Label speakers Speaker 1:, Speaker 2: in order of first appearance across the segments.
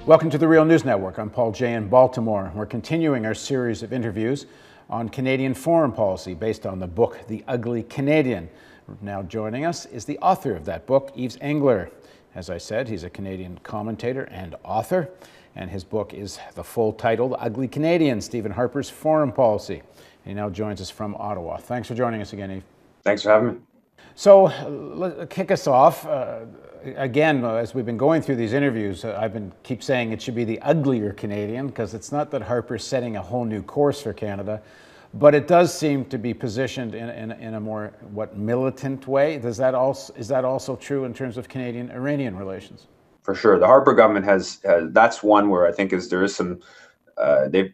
Speaker 1: Welcome to the Real News Network. I'm Paul Jay in Baltimore. We're continuing our series of interviews on Canadian foreign policy based on the book, The Ugly Canadian. Now joining us is the author of that book, Yves Engler. As I said, he's a Canadian commentator and author, and his book is the full title, The Ugly Canadian, Stephen Harper's Foreign Policy. He now joins us from Ottawa. Thanks for joining us again, Yves.
Speaker 2: Thanks for having me.
Speaker 1: So, kick us off. Again, as we've been going through these interviews, keep saying it should be the uglier Canadian, because it's not that Harper's setting a whole new course for Canada, but it does seem to be positioned in a more, militant way. Is that also true in terms of Canadian-Iranian relations?
Speaker 2: For sure. The Harper government has that's one where I think there is some, they've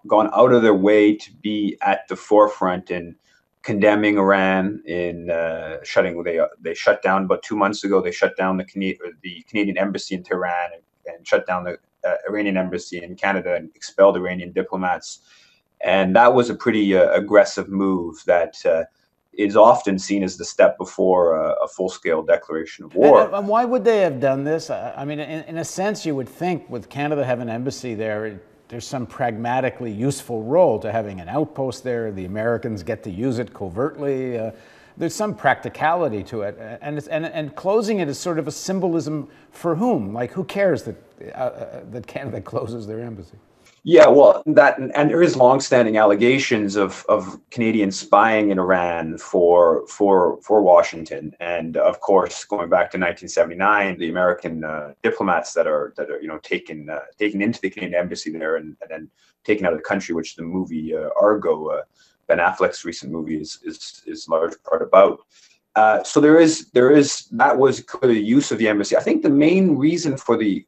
Speaker 2: gone out of their way to be at the forefront in condemning Iran, in they shut down about 2 months ago. They shut down the Canadian embassy in Tehran and shut down the Iranian embassy in Canada and expelled Iranian diplomats. And that was a pretty aggressive move that is often seen as the step before a full-scale declaration of war.
Speaker 1: And why would they have done this? I mean, in a sense, you would think with Canada having an embassy there, there's some pragmatically useful role to having an outpost there. The Americans get to use it covertly. There's some practicality to it, and closing it is sort of a symbolism for whom? Like, who cares that Canada closes their embassy?
Speaker 2: Yeah, well, and there is longstanding allegations of Canadian spying in Iran for Washington, and of course, going back to 1979, the American diplomats that are taken into the Canadian embassy there and then taken out of the country, which the movie Argo, Ben Affleck's recent movie, is a large part about. So there is that was clearly the use of the embassy. I think the main reason for the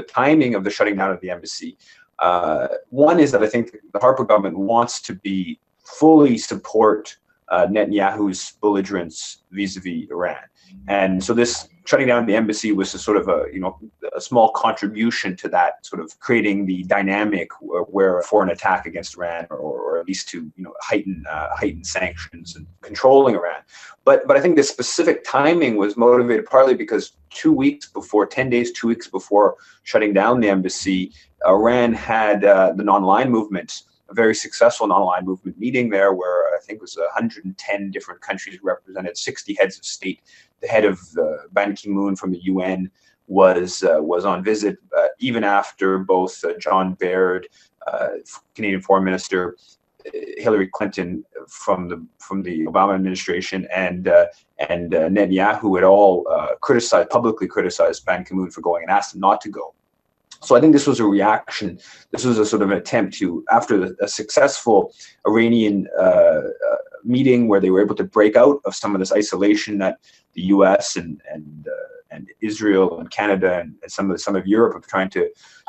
Speaker 2: timing of the shutting down of the embassy, one is that I think the Harper government wants to fully support Netanyahu's belligerence vis-a-vis Iran, and so this shutting down the embassy was a sort of a small contribution to that, sort of creating the dynamic where for an attack against Iran, or at least to heighten sanctions and controlling Iran. But I think the specific timing was motivated partly because 2 weeks before shutting down the embassy, Iran had the non-aligned movement, a very successful non-aligned movement meeting there, where I think it was 110 different countries represented, 60 heads of state. The head of Ban Ki-moon from the UN was on visit, even after both John Baird, Canadian Foreign Minister, Hillary Clinton from the Obama administration, and Netanyahu had all publicly criticized Ban Ki-moon for going and asked him not to go. So I think this was a reaction. This was a sort of an attempt to, after a successful Iranian meeting where they were able to break out of some of this isolation that the U.S. and Israel and Canada and some of Europe are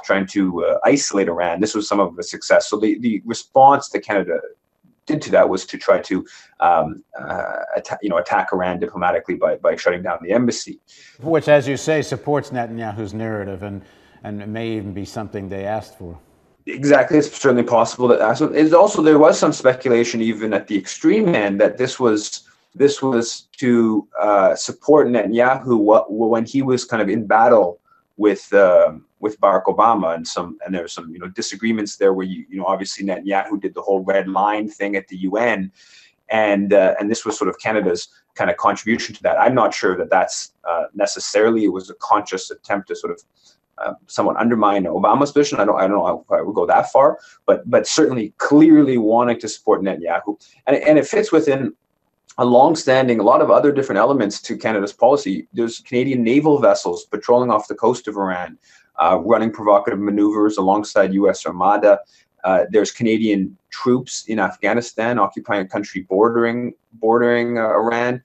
Speaker 2: trying to isolate Iran. This was some of the success. So the response that Canada did to that was to try to attack Iran diplomatically by shutting down the embassy,
Speaker 1: which, as you say, supports Netanyahu's narrative and it may even be something they asked for.
Speaker 2: Exactly, it's certainly possible that there was some speculation, even at the extreme end, that this was to support Netanyahu when he was kind of in battle with Barack Obama, and there were some disagreements there where obviously Netanyahu did the whole red line thing at the UN, and this was sort of Canada's kind of contribution to that. I'm not sure that that's necessarily it was a conscious attempt to sort of somewhat undermine Obama's position. I don't know if I would go that far, but certainly clearly wanting to support Netanyahu, and it fits within a lot of other different elements to Canada's policy. There's Canadian naval vessels patrolling off the coast of Iran, running provocative maneuvers alongside U.S. Armada. There's Canadian troops in Afghanistan occupying a country bordering Iran.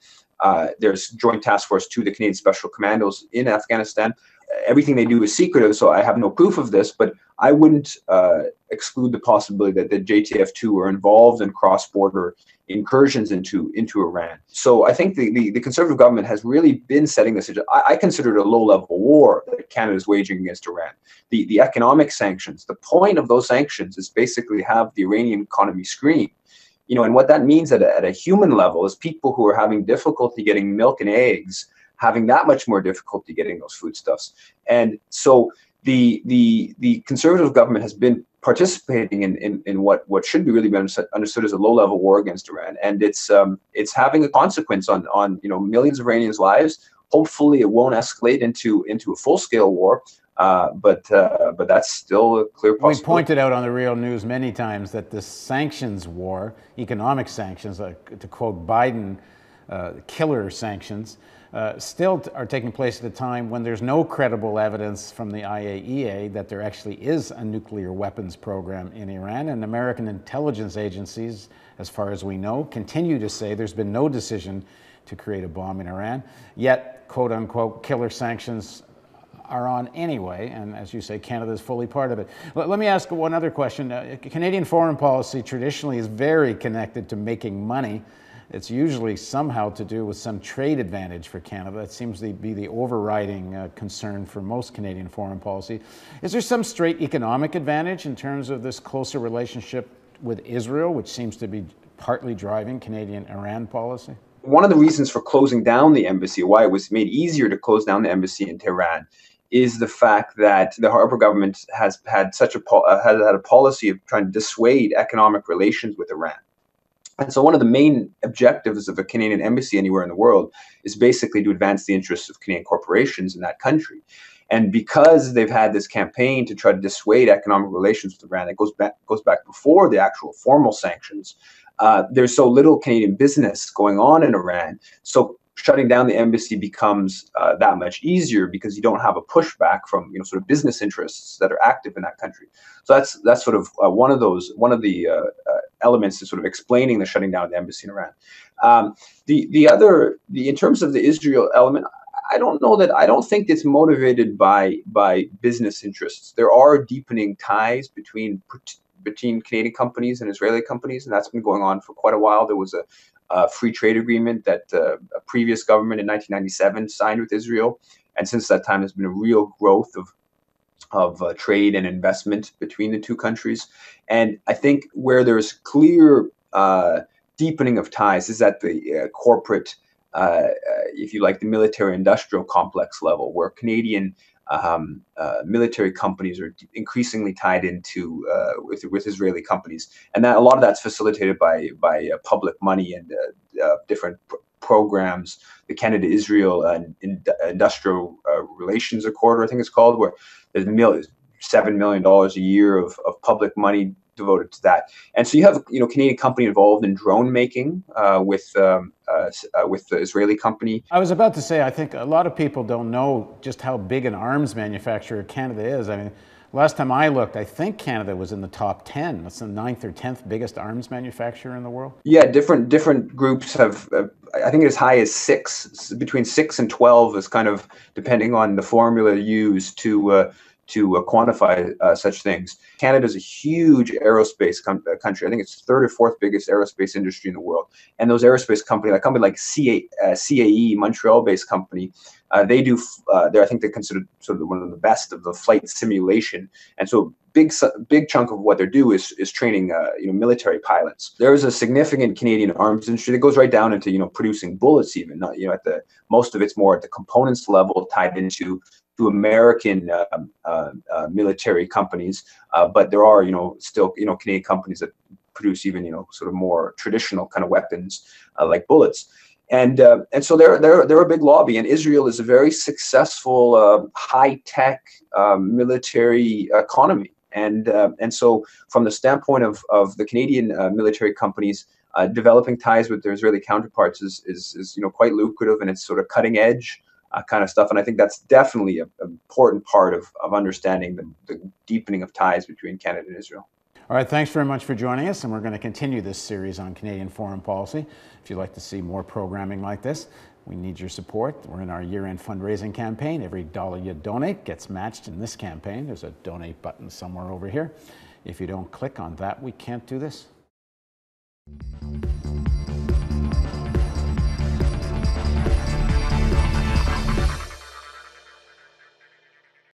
Speaker 2: There's Joint Task Force 2, the Canadian Special Commandos in Afghanistan. Everything they do is secretive, so I have no proof of this, but I wouldn't exclude the possibility that the JTF2 are involved in cross-border incursions into Iran. So I think the Conservative government has really been setting this. I consider it a low-level war that Canada is waging against Iran. The economic sanctions, the point of those sanctions is basically have the Iranian economy scream. And what that means at a human level is people who are having difficulty getting milk and eggs having that much more difficulty getting those foodstuffs. And so the conservative government has been participating in what should be really understood as a low-level war against Iran, and it's having a consequence on millions of Iranians' lives. Hopefully, it won't escalate into a full-scale war, but that's still a clear possibility.
Speaker 1: We pointed out on the Real News many times that the sanctions war, economic sanctions, to quote Biden, killer sanctions, still are taking place at a time when there's no credible evidence from the IAEA that there actually is a nuclear weapons program in Iran, and American intelligence agencies, as far as we know, continue to say there's been no decision to create a bomb in Iran, yet, quote unquote, killer sanctions are on anyway, and as you say, Canada is fully part of it. Let me ask one other question. Canadian foreign policy traditionally is very connected to making money. It's usually somehow to do with some trade advantage for Canada. That seems to be the overriding concern for most Canadian foreign policy. Is there some straight economic advantage in terms of this closer relationship with Israel, which seems to be partly driving Canadian Iran policy?
Speaker 2: One of the reasons for closing down the embassy, why it was made easier to close down the embassy in Tehran, is the fact that the Harper government has had a policy of trying to dissuade economic relations with Iran. And so one of the main objectives of a Canadian embassy anywhere in the world is basically to advance the interests of Canadian corporations in that country. And because they've had this campaign to try to dissuade economic relations with Iran, it goes back before the actual formal sanctions. There's so little Canadian business going on in Iran. So shutting down the embassy becomes that much easier because you don't have a pushback from sort of business interests that are active in that country. So that's sort of one of the elements to sort of explaining the shutting down of the embassy in Iran. In terms of the Israel element, I don't think it's motivated by business interests. There are deepening ties between Canadian companies and Israeli companies, and that's been going on for quite a while. There was a free trade agreement that a previous government in 1997 signed with Israel, and since that time, there's been a real growth of trade and investment between the two countries. And I think where there's clear deepening of ties is at the corporate, if you like, the military-industrial complex level, where Canadian military companies are increasingly tied into with Israeli companies, and that a lot of that's facilitated by public money and different programs. The Canada-Israel Industrial Relations Accord, I think it's called, where there's $7 million a year of public money devoted to that. And so you have a Canadian company involved in drone making with the Israeli company.
Speaker 1: I was about to say, I think a lot of people don't know just how big an arms manufacturer Canada is. I mean, last time I looked, I think Canada was in the top 10. That's the 9th or 10th biggest arms manufacturer in the world.
Speaker 2: Yeah, different groups have, I think as high as 6, between 6 and 12 is kind of depending on the formula used to quantify such things. Canada is a huge aerospace country. I think it's the 3rd or 4th biggest aerospace industry in the world. And those aerospace companies, a company like CAE, Montreal-based company, I think they're considered sort of one of the best of the flight simulation. And so big chunk of what they do is training military pilots. There is a significant Canadian arms industry that goes right down into producing bullets, even not at the most of it's more at the components level, tied into American military companies, but there are still Canadian companies that produce even sort of more traditional kind of weapons like bullets. And so they're a big lobby, and Israel is a very successful high-tech military economy. And so from the standpoint of the Canadian military companies, developing ties with their Israeli counterparts is quite lucrative, and it's sort of cutting edge kind of stuff. And I think that's definitely an important part of understanding the deepening of ties between Canada and Israel.
Speaker 1: All right, thanks very much for joining us, and we're going to continue this series on Canadian foreign policy. If you'd like to see more programming like this, we need your support. We're in our year-end fundraising campaign. Every dollar you donate gets matched in this campaign. There's a donate button somewhere over here. If you don't click on that, we can't do this.